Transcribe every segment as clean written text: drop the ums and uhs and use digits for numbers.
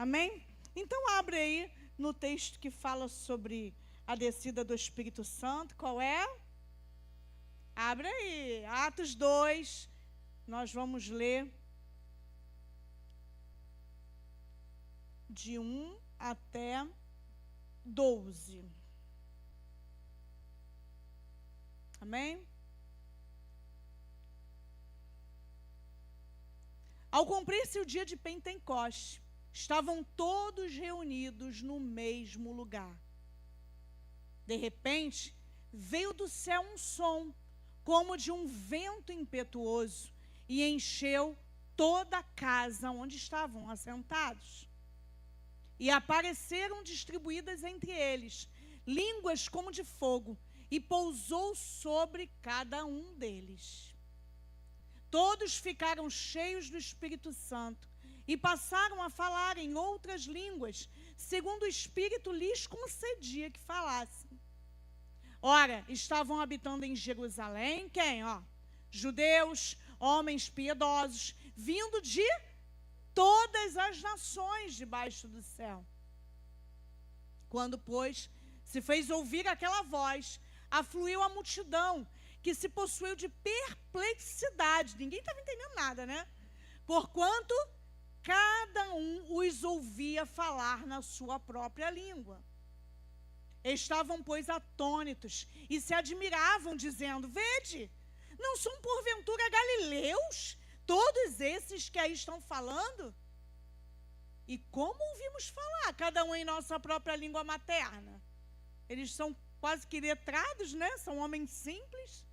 Amém? Então abre aí no texto que fala sobre a descida do Espírito Santo. Qual é? Abre aí, Atos 2, nós vamos ler de 1 até 12. Amém? Ao cumprir-se o dia de Pentecoste, estavam todos reunidos no mesmo lugar. De repente, veio do céu um som, como de um vento impetuoso, e encheu toda a casa onde estavam assentados. E apareceram distribuídas entre eles línguas como de fogo, e pousou sobre cada um deles. Todos ficaram cheios do Espírito Santo e passaram a falar em outras línguas, segundo o Espírito lhes concedia que falassem. Ora, estavam habitando em Jerusalém, quem? Judeus, homens piedosos, vindo de todas as nações debaixo do céu. Quando, pois, se fez ouvir aquela voz, afluiu a multidão, que se possuiu de perplexidade. Ninguém estava entendendo nada, né? Porquanto cada um os ouvia falar na sua própria língua. Estavam, pois, atônitos e se admiravam, dizendo: Vede, não são porventura galileus todos esses que aí estão falando? E como ouvimos falar, cada um em nossa própria língua materna? Eles são quase que letrados, né? São homens simples.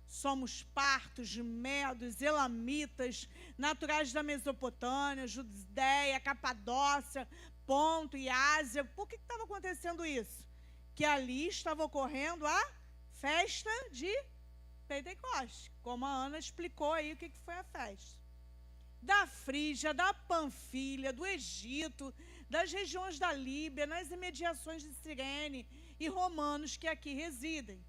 Somos partos, medos, elamitas, naturais da Mesopotâmia, Judéia, Capadócia, Ponto e Ásia. Por que estava acontecendo isso? Que ali estava ocorrendo a festa de Pentecoste, como a Ana explicou aí o que foi a festa. Da Frígia, da Panfilha, do Egito, das regiões da Líbia, nas imediações de Cirene e romanos que aqui residem.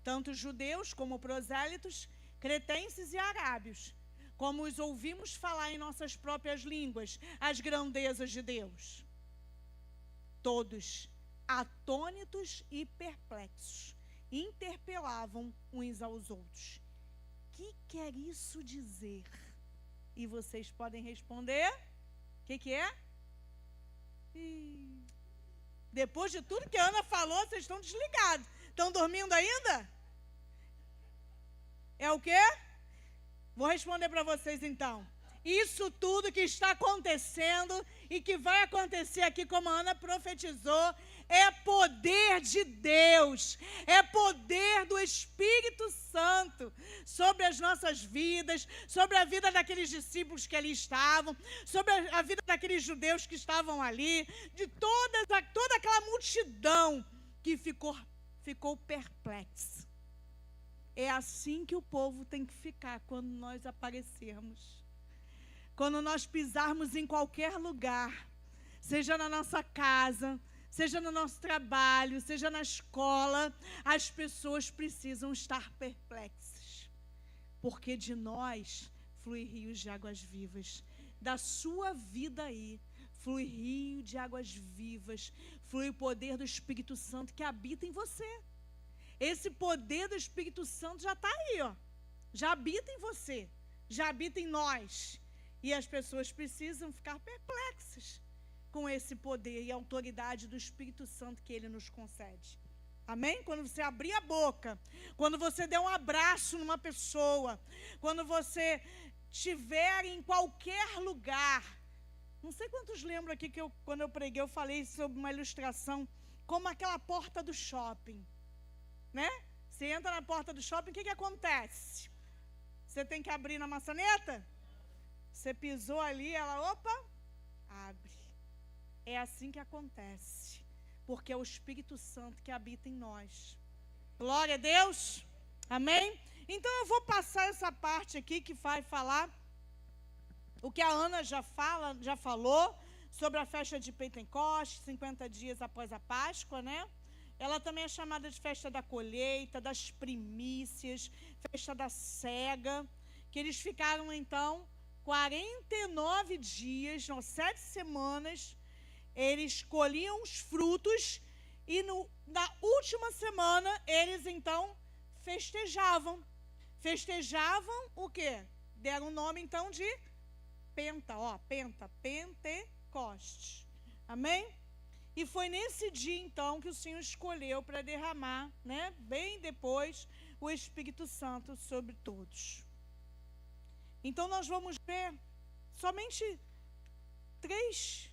Tanto judeus como prosélitos, cretenses e arábios, como os ouvimos falar em nossas próprias línguas, as grandezas de Deus. Todos, atônitos e perplexos, interpelavam uns aos outros. Que quer isso dizer? E vocês podem responder: o que é? Depois de tudo que a Ana falou, vocês estão desligados. Estão dormindo ainda? É o quê? Vou responder para vocês então. Isso tudo que está acontecendo e que vai acontecer aqui, como a Ana profetizou, é poder de Deus, é poder do Espírito Santo sobre as nossas vidas, sobre a vida daqueles discípulos que ali estavam, sobre a vida daqueles judeus que estavam ali, de toda aquela multidão que ficou perplexa. É assim que o povo tem que ficar quando nós aparecermos. Quando nós pisarmos em qualquer lugar, seja na nossa casa, seja no nosso trabalho, seja na escola, as pessoas precisam estar perplexas. Porque de nós flui rios de águas vivas. Da sua vida aí, flui rio de águas vivas, flui o poder do Espírito Santo que habita em você. Esse poder do Espírito Santo já está aí, já habita em você, já habita em nós. E as pessoas precisam ficar perplexas com esse poder e autoridade do Espírito Santo que Ele nos concede. Amém? Quando você abrir a boca, quando você der um abraço numa pessoa, quando você estiver em qualquer lugar. Não sei quantos lembram aqui que quando eu preguei, eu falei sobre uma ilustração, como aquela porta do shopping. Né? Você entra na porta do shopping, o que acontece? Você tem que abrir na maçaneta? Você pisou ali, ela, abre. É assim que acontece, porque é o Espírito Santo que habita em nós. Glória a Deus. Amém? Então eu vou passar essa parte aqui que vai falar o que a Ana já falou sobre a festa de Pentecoste, 50 dias após a Páscoa, né? Ela também é chamada de festa da colheita, das primícias, festa da cega, que eles ficaram, então, 49 dias, não, 7 semanas, eles colhiam os frutos e na última semana eles então festejavam. Festejavam o quê? Deram o nome então de Pentecoste. Amém? E foi nesse dia então que o Senhor escolheu para derramar, né, bem depois, o Espírito Santo sobre todos. Então nós vamos ver somente três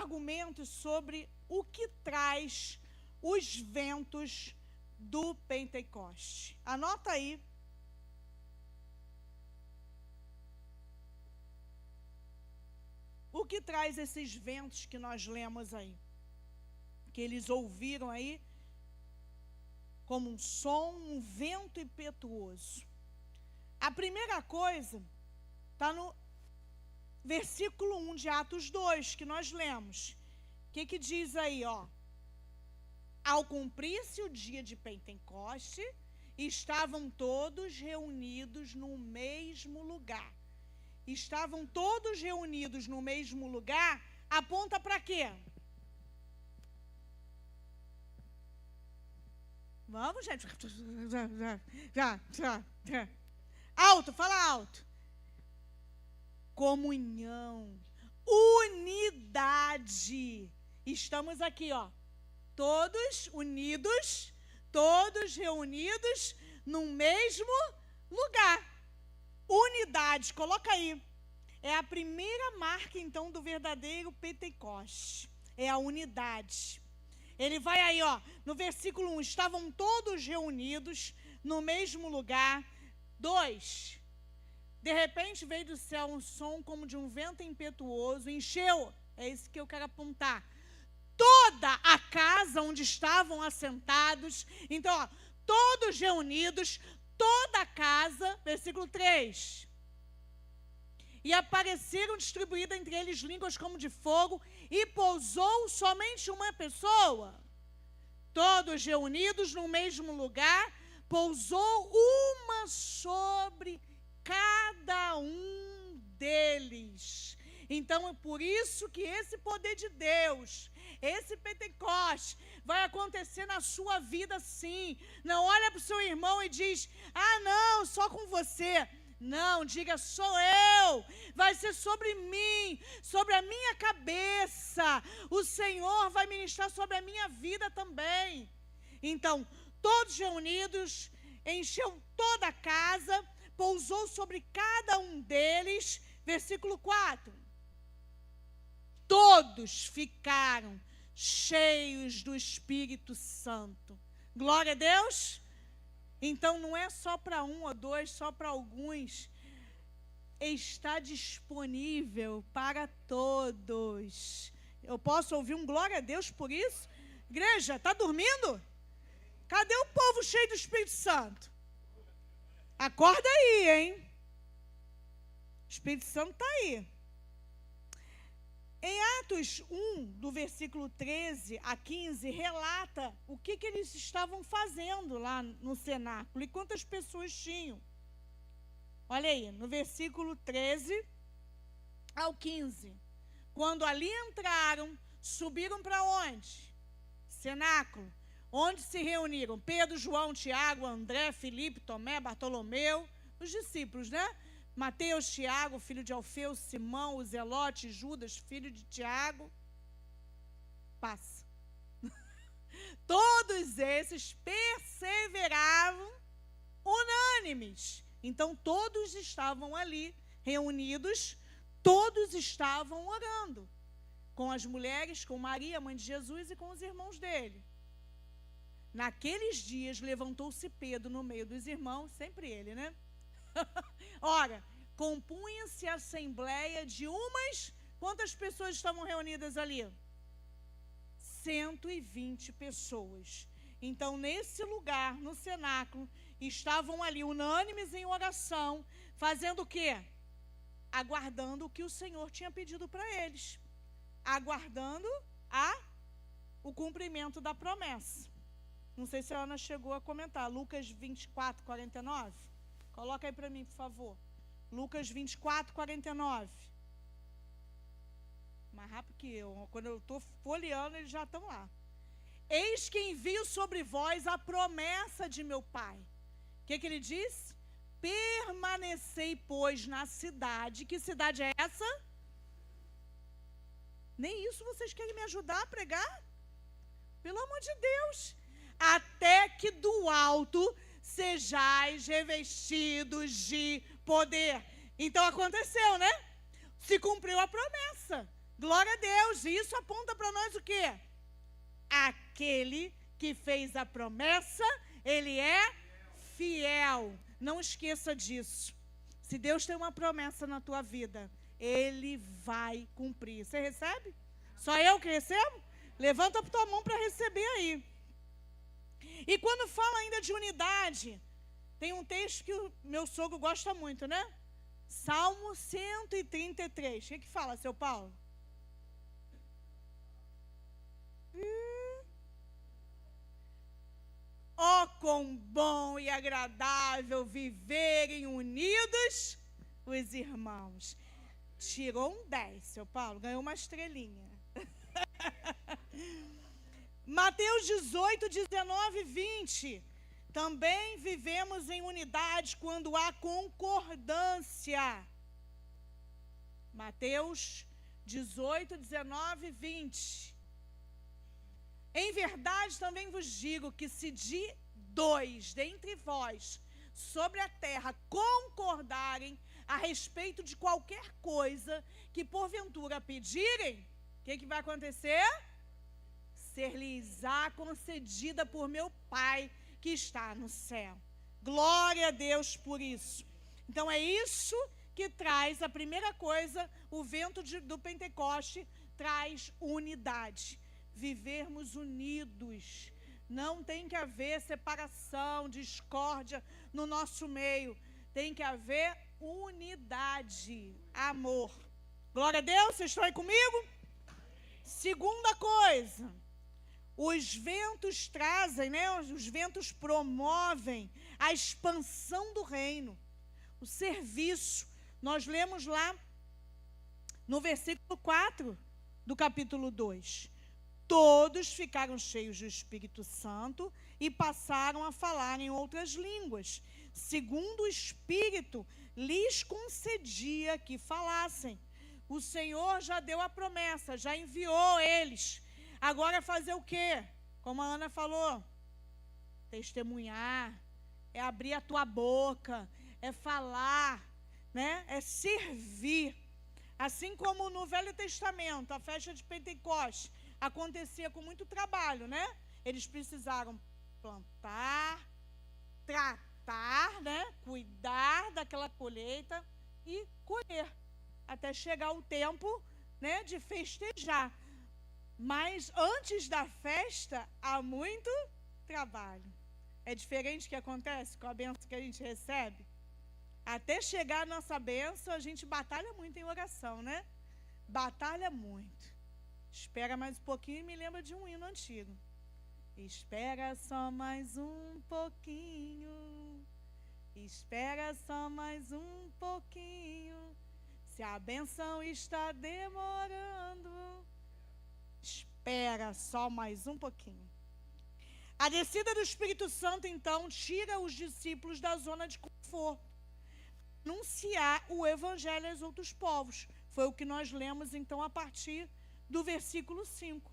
argumentos sobre o que traz os ventos do Pentecoste. Anota aí. O que traz esses ventos que nós lemos aí? Que eles ouviram aí como um som, um vento impetuoso. A primeira coisa está no versículo 1 de Atos 2, que nós lemos. O que diz aí, ó? Ao cumprir-se o dia de Pentecoste, estavam todos reunidos no mesmo lugar. Estavam todos reunidos no mesmo lugar, aponta para quê? Vamos, gente. Alto, fala alto. Comunhão, unidade. Estamos aqui, ó. Todos unidos, todos reunidos no mesmo lugar. Unidade, coloca aí. É a primeira marca, então, do verdadeiro Pentecoste. É a unidade. Ele vai aí, ó, no versículo 1. Estavam todos reunidos no mesmo lugar. 2. De repente veio do céu um som como de um vento impetuoso. Encheu, é isso que eu quero apontar, toda a casa onde estavam assentados. Então, ó, todos reunidos, toda a casa, versículo 3. E apareceram distribuídas entre eles línguas como de fogo, e pousou somente uma pessoa. Todos reunidos no mesmo lugar, pousou uma sobre cada um deles. Então é por isso que esse poder de Deus, esse Pentecoste, vai acontecer na sua vida sim. Não olha para o seu irmão e diz, ah não, só com você. Não, diga, sou eu. Vai ser sobre mim, sobre a minha cabeça. O Senhor vai ministrar sobre a minha vida também. Então, todos reunidos, encheu toda a casa, pousou sobre cada um deles. Versículo 4. Todos ficaram cheios do Espírito Santo. Glória a Deus. Então, não é só para um ou dois, só para alguns. Está disponível para todos. Eu posso ouvir um glória a Deus por isso? Igreja, está dormindo? Cadê o povo cheio do Espírito Santo? Acorda aí, hein? O Espírito Santo está aí. Em Atos 1, do versículo 13 a 15, relata o que eles estavam fazendo lá no cenáculo e quantas pessoas tinham. Olha aí, no versículo 13 ao 15. Quando ali entraram, subiram para onde? Cenáculo. Onde se reuniram Pedro, João, Tiago, André, Filipe, Tomé, Bartolomeu, os discípulos, né? Mateus, Tiago, filho de Alfeu, Simão, o Zelote, Judas, filho de Tiago. Passa. Todos esses perseveravam unânimes. Então, todos estavam ali, reunidos, todos estavam orando. Com as mulheres, com Maria, mãe de Jesus, e com os irmãos dele. Naqueles dias, levantou-se Pedro no meio dos irmãos, sempre ele, né? Ora, compunha-se a assembleia de umas... Quantas pessoas estavam reunidas ali? 120 pessoas. Então, nesse lugar, no cenáculo, estavam ali unânimes em oração, fazendo o quê? Aguardando o que o Senhor tinha pedido para eles. Aguardando o cumprimento da promessa. Não sei se a Ana chegou a comentar. Lucas 24, 49. Coloca aí para mim, por favor. Lucas 24, 49. Mais rápido que eu. Quando eu estou folheando, eles já estão lá. Eis que envio sobre vós a promessa de meu Pai. O que ele disse? Permanecei, pois, na cidade. Que cidade é essa? Nem isso vocês querem me ajudar a pregar? Pelo amor de Deus. Até que do alto sejais revestidos de poder. Então aconteceu, né? Se cumpriu a promessa. Glória a Deus. E isso aponta para nós o quê? Aquele que fez a promessa, ele é fiel. Não esqueça disso. Se Deus tem uma promessa na tua vida, ele vai cumprir. Você recebe? Só eu que recebo? Levanta a tua mão para receber aí. E quando fala ainda de unidade, tem um texto que o meu sogro gosta muito, né? Salmo 133. O que fala, seu Paulo? Oh, quão bom e agradável viverem unidos os irmãos. Tirou um 10, seu Paulo, ganhou uma estrelinha. Mateus 18, 19 e 20. Também vivemos em unidade quando há concordância. Mateus 18, 19 e 20. Em verdade também vos digo que se de dois dentre vós sobre a terra concordarem a respeito de qualquer coisa que porventura pedirem, o que vai acontecer? Ser-lhes-á concedida por meu Pai que está no céu. Glória a Deus por isso. Então é isso que traz a primeira coisa, o vento do Pentecoste traz unidade. Vivermos unidos. Não tem que haver separação, discórdia no nosso meio. Tem que haver unidade, amor. Glória a Deus, vocês estão aí comigo? Segunda coisa, os ventos trazem, né? Os ventos promovem a expansão do reino, o serviço. Nós lemos lá no versículo 4 do capítulo 2. Todos ficaram cheios do Espírito Santo e passaram a falar em outras línguas, segundo o Espírito lhes concedia que falassem. O Senhor já deu a promessa, já enviou eles. Agora fazer o quê? Como a Ana falou, testemunhar, é abrir a tua boca, é falar, né? É servir. Assim como no Velho Testamento, a festa de Pentecostes acontecia com muito trabalho, né? Eles precisaram plantar, tratar, né? Cuidar daquela colheita e colher, até chegar o tempo, né, de festejar. Mas antes da festa, há muito trabalho. É diferente o que acontece com a bênção que a gente recebe? Até chegar a nossa bênção, a gente batalha muito em oração, né? Batalha muito. Espera mais um pouquinho e me lembra de um hino antigo. Espera só mais um pouquinho. Espera só mais um pouquinho. Se a benção está demorando, espera só mais um pouquinho. A descida do Espírito Santo, então, tira os discípulos da zona de conforto. Anunciar o Evangelho aos outros povos. Foi o que nós lemos, então, a partir do versículo 5.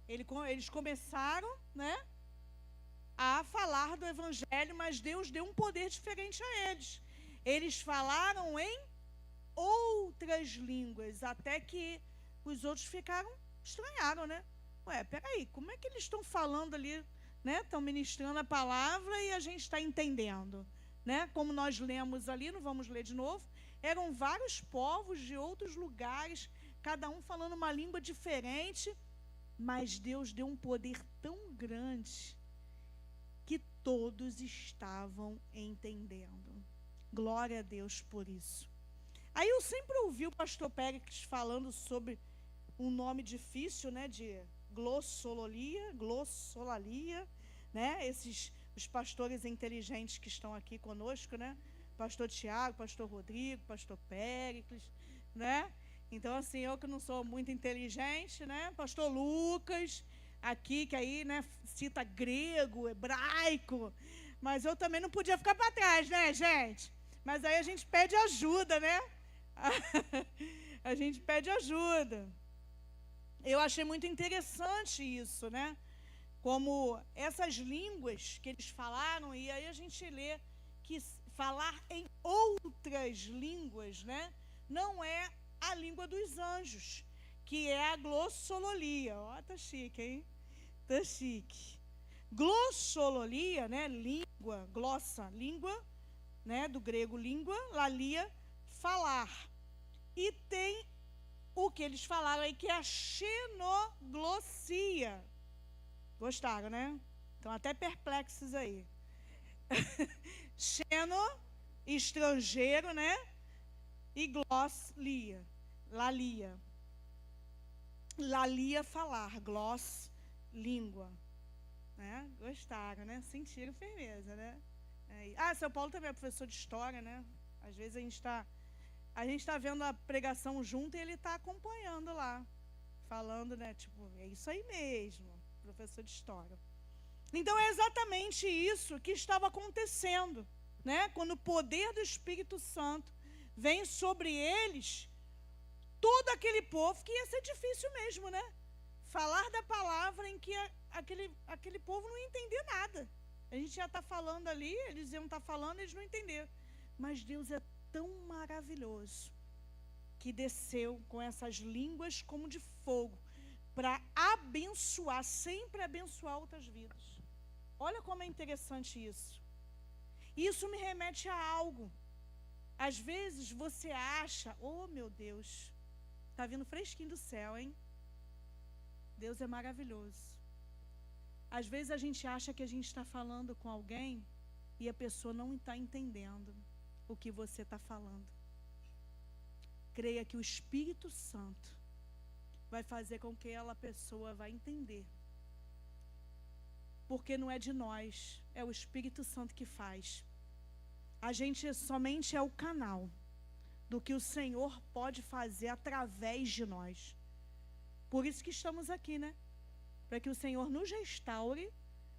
Eles começaram, né, a falar do Evangelho, mas Deus deu um poder diferente a eles. Eles falaram em outras línguas, até que os outros estranharam, né? Ué, peraí, como é que eles estão falando ali, né? Estão ministrando a palavra e a gente está entendendo, né? Como nós lemos ali, não vamos ler de novo, eram vários povos de outros lugares, cada um falando uma língua diferente, mas Deus deu um poder tão grande que todos estavam entendendo. Glória a Deus por isso. Aí eu sempre ouvi o pastor Péricles falando sobre um nome difícil, né, de glossolalia, né, os pastores inteligentes que estão aqui conosco, né, pastor Tiago, pastor Rodrigo, pastor Péricles, né? Então, assim, eu que não sou muito inteligente, né? Pastor Lucas, aqui, que aí, né, cita grego, hebraico, mas eu também não podia ficar para trás, né, gente? Mas aí a gente pede ajuda, né? A gente pede ajuda. Eu achei muito interessante isso, né? Como essas línguas que eles falaram, e aí a gente lê que falar em outras línguas, né? Não é a língua dos anjos, que é a glossolalia. Ó, tá chique, hein? Tá chique. Glossolalia, né? Língua, glossa, língua, né? Do grego língua, lalia, falar. E tem o que eles falaram aí, que é a xenoglossia. Gostaram, né? Estão até perplexos aí. Xeno, estrangeiro, né? E gloss, lia. Lalia. Lalia, falar. Gloss, língua. Né? Gostaram, né? Sentiram firmeza, né? Seu Paulo também é professor de história, né? Às vezes a gente está vendo a pregação junto e ele está acompanhando lá. Falando, né? Tipo, é isso aí mesmo. Professor de história. Então é exatamente isso que estava acontecendo, né? Quando o poder do Espírito Santo vem sobre eles, todo aquele povo, que ia ser difícil mesmo, né? Falar da palavra em que aquele povo não ia entender nada. A gente já está falando ali, eles iam estar falando, eles não entenderam. Mas Deus é tão maravilhoso que desceu com essas línguas como de fogo para abençoar, sempre abençoar outras vidas. Olha como é interessante isso. Isso me remete a algo. Às vezes você acha, oh meu Deus, está vindo fresquinho do céu, hein? Deus é maravilhoso. Às vezes a gente acha que a gente está falando com alguém e a pessoa não está entendendo o que você está falando. Creia que o Espírito Santo vai fazer com que aquela pessoa vai entender. Porque não é de nós, é o Espírito Santo que faz. A gente somente é o canal do que o Senhor pode fazer através de nós. Por isso que estamos aqui, né? Para que o Senhor nos restaure,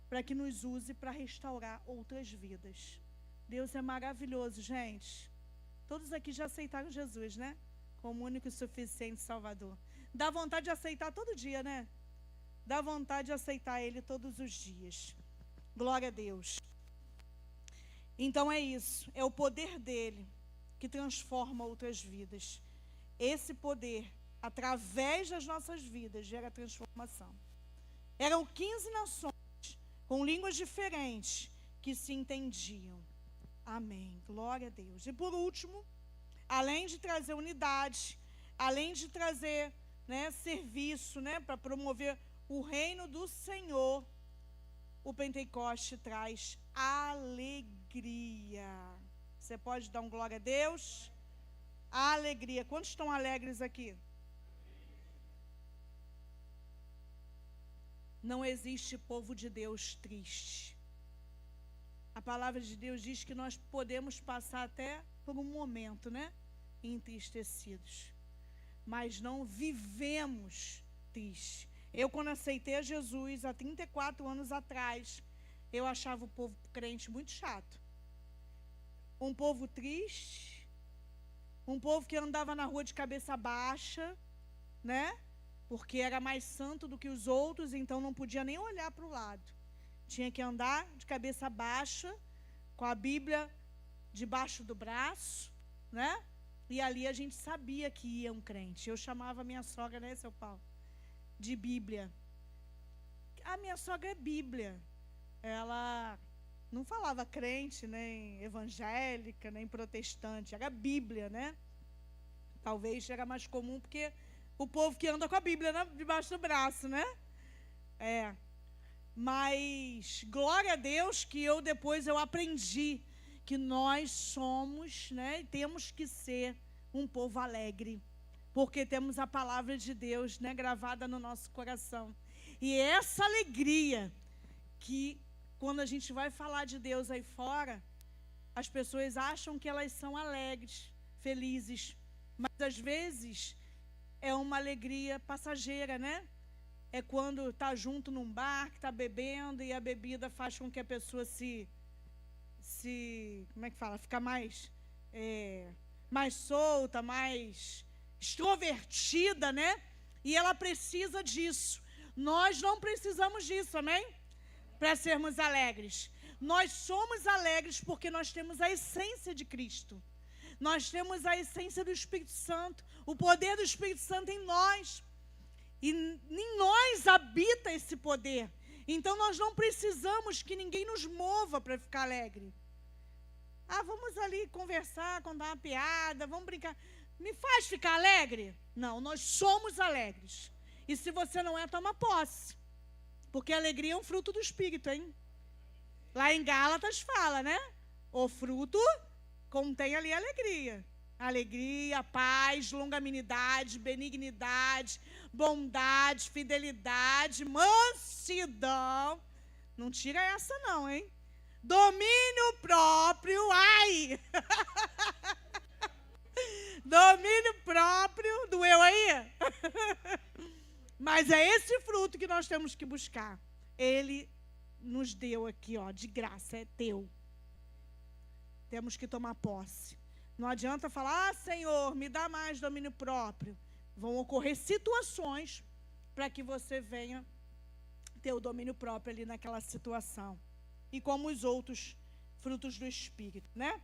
para que nos use para restaurar outras vidas. Deus é maravilhoso, gente. Todos aqui já aceitaram Jesus, né? Como único e suficiente Salvador. Dá vontade de aceitar todo dia, né? Dá vontade de aceitar Ele todos os dias. Glória a Deus. Então é isso. É o poder dEle que transforma outras vidas. Esse poder, através das nossas vidas, gera transformação. Eram 15 nações com línguas diferentes que se entendiam. Amém. Glória a Deus. E por último, além de trazer unidade, além de trazer, né, serviço, né, para promover o reino do Senhor, o Pentecoste traz alegria. Você pode dar um glória a Deus? Alegria. Quantos estão alegres aqui? Não existe povo de Deus triste. A palavra de Deus diz que nós podemos passar até por um momento, né, entristecidos, mas não vivemos triste. Eu, quando aceitei a Jesus, há 34 anos atrás, eu achava o povo crente muito chato. Um povo triste, um povo que andava na rua de cabeça baixa, né? Porque era mais santo do que os outros, então não podia nem olhar para o lado. Tinha que andar de cabeça baixa, com a Bíblia debaixo do braço, né? E ali a gente sabia que ia um crente. Eu chamava a minha sogra, né, seu Paulo, de Bíblia. A minha sogra é Bíblia. Ela não falava crente, nem evangélica, nem protestante. Era Bíblia, né? Talvez era mais comum porque o povo que anda com a Bíblia, né, debaixo do braço, né? Mas glória a Deus que depois eu aprendi que nós somos, né, temos que ser um povo alegre, porque temos a palavra de Deus, né, gravada no nosso coração. E essa alegria que quando a gente vai falar de Deus aí fora, as pessoas acham que elas são alegres, felizes, mas às vezes é uma alegria passageira, né? É quando está junto num bar, que está bebendo, e a bebida faz com que a pessoa como é que fala? Fica mais solta, mais extrovertida, né? E ela precisa disso. Nós não precisamos disso, amém? Para sermos alegres. Nós somos alegres porque nós temos a essência de Cristo. Nós temos a essência do Espírito Santo, o poder do Espírito Santo em nós. E em nós habita esse poder. Então nós não precisamos que ninguém nos mova para ficar alegre. Vamos ali conversar, contar uma piada, vamos brincar. Me faz ficar alegre? Não, nós somos alegres. E se você não é, toma posse. Porque a alegria é um fruto do Espírito, hein? Lá em Gálatas fala, né? O fruto contém ali alegria. Alegria, paz, longanimidade, benignidade, bondade, fidelidade, mansidão. Não tira essa não, hein? Domínio próprio, ai! Domínio próprio, doeu aí? Mas é esse fruto que nós temos que buscar. Ele nos deu aqui, ó, de graça, é teu. Temos que tomar posse. Não adianta falar, Senhor, me dá mais domínio próprio. Vão ocorrer situações para que você venha ter o domínio próprio ali naquela situação. E como os outros frutos do Espírito, né?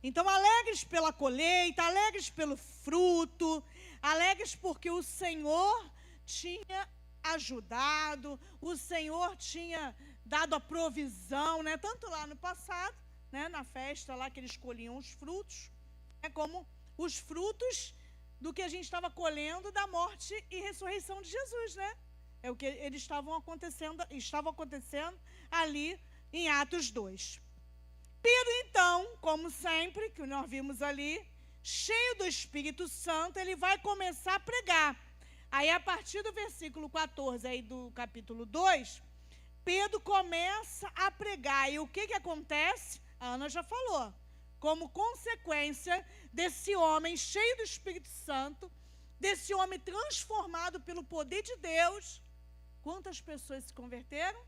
Então, alegres pela colheita, alegres pelo fruto, alegres porque o Senhor tinha ajudado, o Senhor tinha dado a provisão, né? Tanto lá no passado, né? Na festa lá que eles colhiam os frutos, como os frutos do que a gente estava colhendo da morte e ressurreição de Jesus, né? É o que eles estavam acontecendo ali em Atos 2. Pedro, então, como sempre, que nós vimos ali, cheio do Espírito Santo, ele vai começar a pregar. Aí, a partir do versículo 14 aí do capítulo 2, Pedro começa a pregar. E o que acontece? A Ana já falou. Como consequência desse homem cheio do Espírito Santo, desse homem transformado pelo poder de Deus, quantas pessoas se converteram?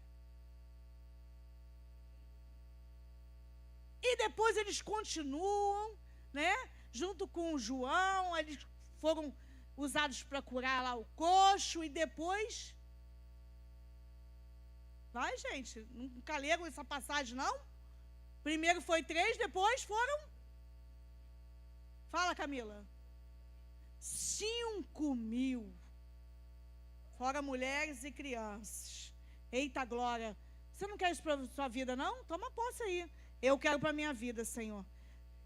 E depois eles continuam, né? Junto com o João, eles foram usados para curar lá o coxo, e depois... Vai, gente, nunca leram essa passagem, não? Primeiro foi 3, depois foram... Fala, Camila. 5.000. Fora mulheres e crianças. Eita, glória. Você não quer isso para a sua vida, não? Toma posse aí. Eu quero para a minha vida, Senhor.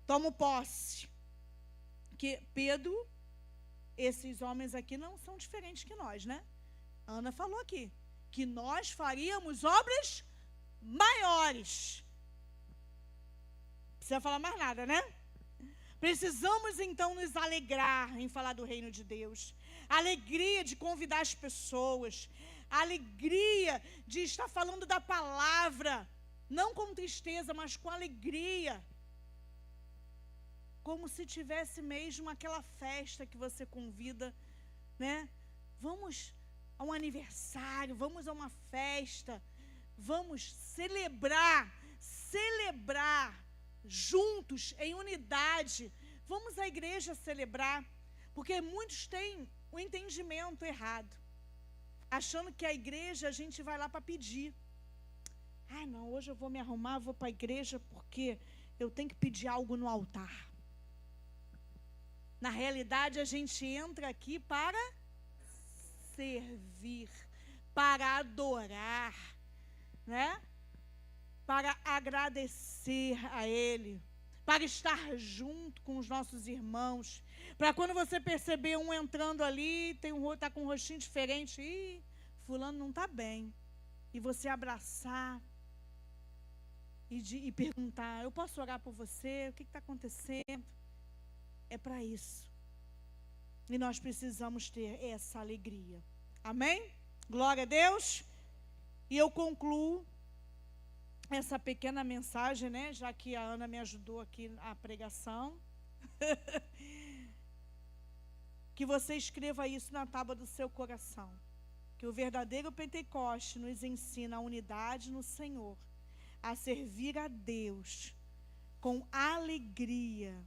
Tomo posse. Que Pedro, esses homens aqui não são diferentes que nós, né? Ana falou aqui que nós faríamos obras maiores. Não precisa falar mais nada, né? Precisamos então nos alegrar em falar do reino de Deus. Alegria de convidar as pessoas. Alegria de estar falando da palavra. Não com tristeza, mas com alegria. Como se tivesse mesmo aquela festa que você convida, né? Vamos a um aniversário, vamos a uma festa, vamos celebrar juntos, em unidade. Vamos à igreja celebrar, porque muitos têm o entendimento errado, achando que a igreja a gente vai lá para pedir. Não, hoje eu vou me arrumar, vou para a igreja porque eu tenho que pedir algo no altar. Na realidade, a gente entra aqui para servir, para adorar, né? Para agradecer a Ele, para estar junto com os nossos irmãos, para quando você perceber um entrando ali, está com um rostinho diferente, fulano não está bem, e você abraçar e perguntar, eu posso orar por você? O que está acontecendo? É para isso. E nós precisamos ter essa alegria. Amém? Glória a Deus. E eu concluo essa pequena mensagem, né? Já que a Ana me ajudou aqui a pregação. Que você escreva isso na tábua do seu coração. Que o verdadeiro Pentecoste nos ensina a unidade no Senhor, a servir a Deus com alegria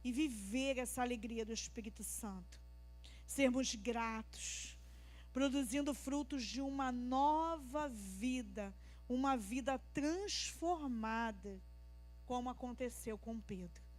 e viver essa alegria do Espírito Santo. Sermos gratos, produzindo frutos de uma nova vida, uma vida transformada, como aconteceu com Pedro.